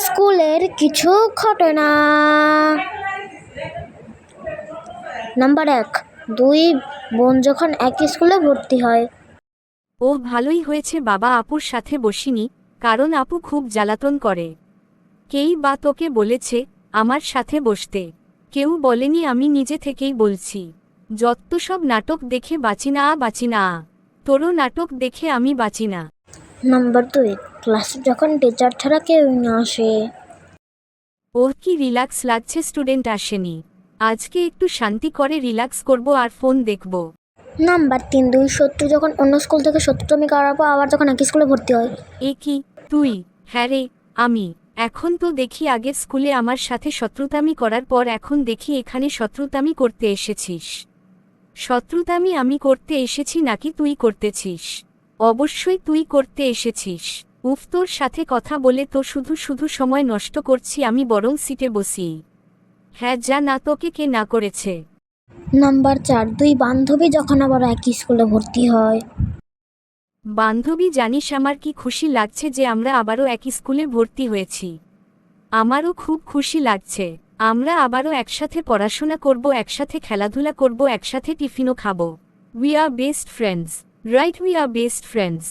স্কুলের কিছু ঘটনা। নাম্বার 1, 2 বোন যখন একই স্কুলে ভর্তি হয়। ও ভালোই হয়েছে বাবা আপুর সাথে বসিনি, কারণ আপু খুব জ্বালাতন করে। কেই বা তোকে বলেছে আমার সাথে বসতে? কেউ বলেনি, আমি নিজে থেকেই বলছি। যত সব নাটক দেখে বাঁচি না। তোরও নাটক দেখে আমি বাঁচি না। নাম্বার 2, ক্লাসে যখন টিচার ছাড়া কেউ না আসে। ওর কি রিল্যাক্স লাগছে, স্টুডেন্ট আসেনি। আজকে একটু শান্তি করে রিল্যাক্স করব আর ফোন দেখব। নাম্বার 3, 2 শত্রু যখন অন্য স্কুল থেকে শত্রুতামি করার পর আবার যখন একই স্কুলে ভর্তি হয়। এ কি তুই? হ্যাঁ রে, আমি। এখন তো দেখি আগের স্কুলে আমার সাথে শত্রুতামি করার পর এখন দেখি এখানে শত্রুতামি করতে এসেছিস। শত্রুতামি আমি করতে এসেছি নাকি তুই করতেছিস? অবশ্যই তুই করতে এসেছিস। উফ, তোর সাথে কথা বলে তো শুধু সময় নষ্ট করছি আমি, বরং সিটে বসি। হ্যাঁ যা, না তোকে কে না করেছে? নাম্বার 4, 2 বান্ধবী যখন আবার একই স্কুলে ভর্তি হয়। বান্ধবী, জানিস আমার কি খুশি লাগছে যে আমরা আবারও একই স্কুলে ভর্তি হয়েছি। আমারও খুব খুশি লাগছে। আমরা আবারও একসাথে পড়াশোনা করব, একসাথে খেলাধুলা করব, একসাথে টিফিনও খাবো। We are best friends, right? We are best friends.